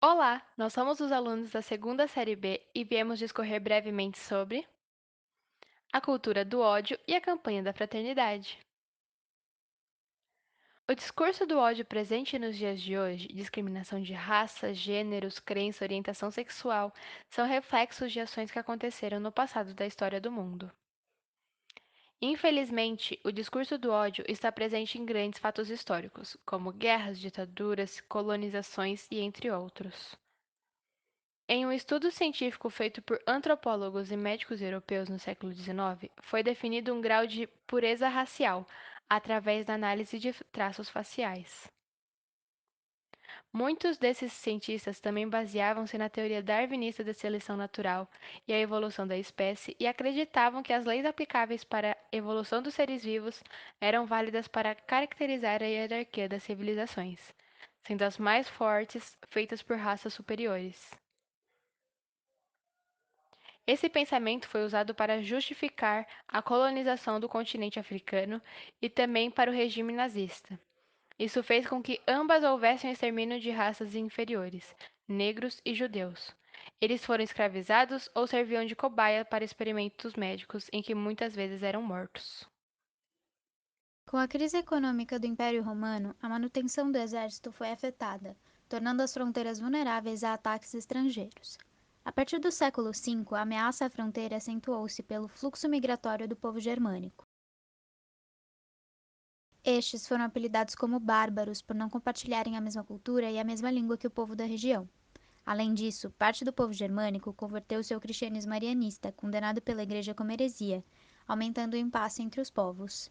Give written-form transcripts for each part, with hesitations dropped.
Olá, nós somos os alunos da segunda série B e viemos discorrer brevemente sobre a cultura do ódio e a campanha da fraternidade. O discurso do ódio presente nos dias de hoje, discriminação de raça, gêneros, crença, orientação sexual, são reflexos de ações que aconteceram no passado da história do mundo. Infelizmente, o discurso do ódio está presente em grandes fatos históricos, como guerras, ditaduras, colonizações e entre outros. Em um estudo científico feito por antropólogos e médicos europeus no século XIX, foi definido um grau de pureza racial através da análise de traços faciais. Muitos desses cientistas também baseavam-se na teoria darwinista da seleção natural e a evolução da espécie e acreditavam que as leis aplicáveis para a evolução dos seres vivos eram válidas para caracterizar a hierarquia das civilizações, sendo as mais fortes feitas por raças superiores. Esse pensamento foi usado para justificar a colonização do continente africano e também para o regime nazista. Isso fez com que ambas houvessem um extermínio de raças inferiores, negros e judeus. Eles foram escravizados ou serviam de cobaia para experimentos médicos em que muitas vezes eram mortos. Com a crise econômica do Império Romano, a manutenção do exército foi afetada, tornando as fronteiras vulneráveis a ataques estrangeiros. A partir do século V, a ameaça à fronteira acentuou-se pelo fluxo migratório do povo germânico. Estes foram apelidados como bárbaros por não compartilharem a mesma cultura e a mesma língua que o povo da região. Além disso, parte do povo germânico converteu-se ao cristianismo arianista, condenado pela Igreja como heresia, aumentando o impasse entre os povos.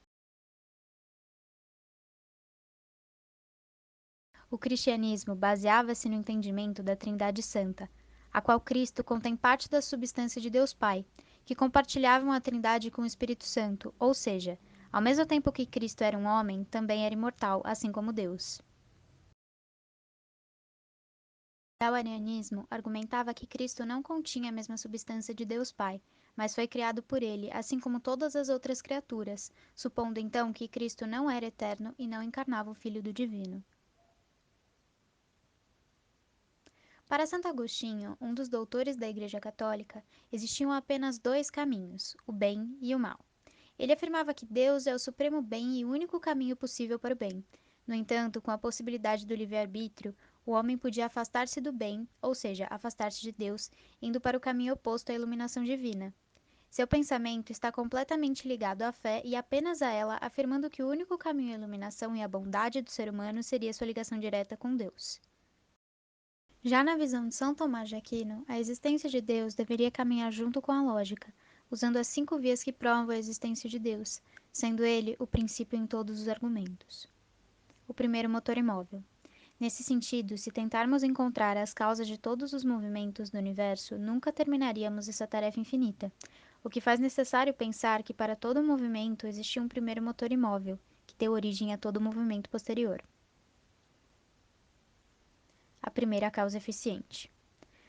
O cristianismo baseava-se no entendimento da Trindade Santa, a qual Cristo contém parte da substância de Deus Pai, que compartilhavam a Trindade com o Espírito Santo, ou seja, ao mesmo tempo que Cristo era um homem, também era imortal, assim como Deus. Já o arianismo argumentava que Cristo não continha a mesma substância de Deus Pai, mas foi criado por ele, assim como todas as outras criaturas, supondo então que Cristo não era eterno e não encarnava o Filho do Divino. Para Santo Agostinho, um dos doutores da Igreja Católica, existiam apenas dois caminhos, o bem e o mal. Ele afirmava que Deus é o supremo bem e o único caminho possível para o bem. No entanto, com a possibilidade do livre-arbítrio, o homem podia afastar-se do bem, ou seja, afastar-se de Deus, indo para o caminho oposto à iluminação divina. Seu pensamento está completamente ligado à fé e apenas a ela, afirmando que o único caminho à iluminação e à bondade do ser humano seria sua ligação direta com Deus. Já na visão de São Tomás de Aquino, a existência de Deus deveria caminhar junto com a lógica, usando as 5 vias que provam a existência de Deus, sendo ele o princípio em todos os argumentos. O primeiro motor imóvel. Nesse sentido, se tentarmos encontrar as causas de todos os movimentos do universo, nunca terminaríamos essa tarefa infinita, o que faz necessário pensar que para todo movimento existe um primeiro motor imóvel, que deu origem a todo movimento posterior. A primeira causa eficiente.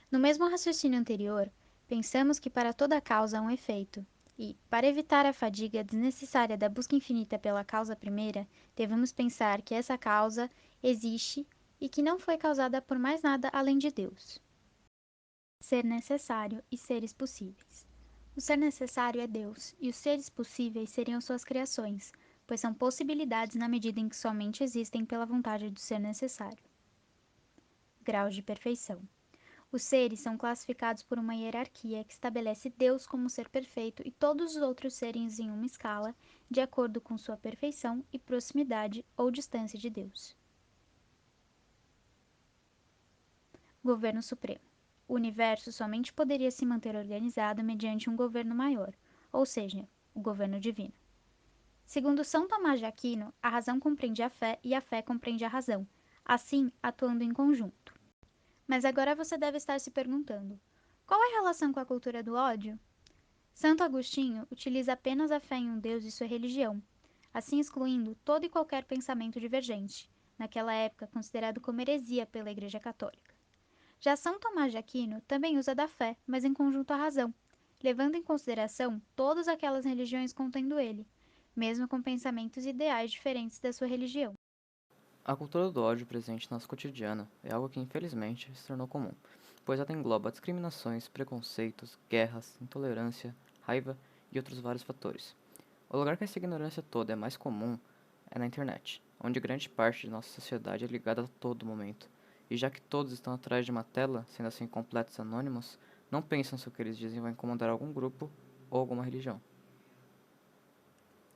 No mesmo raciocínio anterior, pensamos que para toda causa há um efeito, e, para evitar a fadiga desnecessária da busca infinita pela causa primeira, devemos pensar que essa causa existe e que não foi causada por mais nada além de Deus. Ser necessário e seres possíveis. O ser necessário é Deus, e os seres possíveis seriam suas criações, pois são possibilidades na medida em que somente existem pela vontade do ser necessário. Graus de perfeição. Os seres são classificados por uma hierarquia que estabelece Deus como ser perfeito e todos os outros seres em uma escala, de acordo com sua perfeição e proximidade ou distância de Deus. Governo Supremo. O universo somente poderia se manter organizado mediante um governo maior, ou seja, o governo divino. Segundo São Tomás de Aquino, a razão compreende a fé e a fé compreende a razão, assim atuando em conjunto. Mas agora você deve estar se perguntando: qual é a relação com a cultura do ódio? Santo Agostinho utiliza apenas a fé em um Deus e sua religião, assim excluindo todo e qualquer pensamento divergente, naquela época considerado como heresia pela Igreja Católica. Já São Tomás de Aquino também usa da fé, mas em conjunto à razão, levando em consideração todas aquelas religiões contendo ele, mesmo com pensamentos e ideais diferentes da sua religião. A cultura do ódio presente no nosso cotidiano é algo que infelizmente se tornou comum, pois ela engloba discriminações, preconceitos, guerras, intolerância, raiva e outros vários fatores. O lugar que essa ignorância toda é mais comum é na internet, onde grande parte de nossa sociedade é ligada a todo momento. E já que todos estão atrás de uma tela, sendo assim completos anônimos, não pensam se o que eles dizem vai incomodar algum grupo ou alguma religião.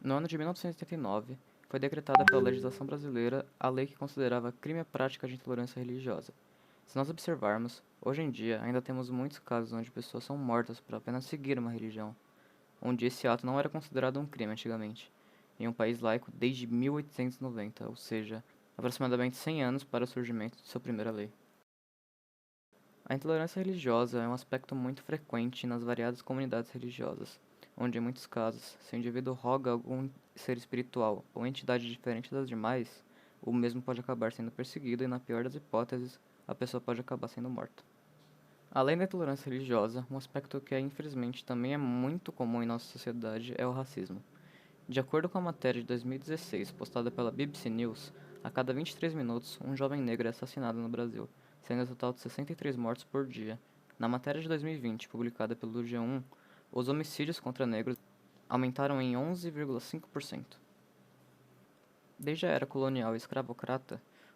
No ano de 1989, foi decretada pela legislação brasileira a lei que considerava crime a prática de intolerância religiosa. Se nós observarmos, hoje em dia ainda temos muitos casos onde pessoas são mortas por apenas seguir uma religião, onde esse ato não era considerado um crime antigamente, em um país laico desde 1890, ou seja, aproximadamente 100 anos para o surgimento de sua primeira lei. A intolerância religiosa é um aspecto muito frequente nas variadas comunidades religiosas, onde em muitos casos, se o indivíduo roga a algum ser espiritual ou entidade diferente das demais, o mesmo pode acabar sendo perseguido e, na pior das hipóteses, a pessoa pode acabar sendo morta. Além da intolerância religiosa, um aspecto que infelizmente também é muito comum em nossa sociedade é o racismo. De acordo com a matéria de 2016 postada pela BBC News, a cada 23 minutos um jovem negro é assassinado no Brasil, sendo um total de 63 mortos por dia. Na matéria de 2020, publicada pelo G1, os homicídios contra negros aumentaram em 11,5%. Desde a era colonial e escravocrata,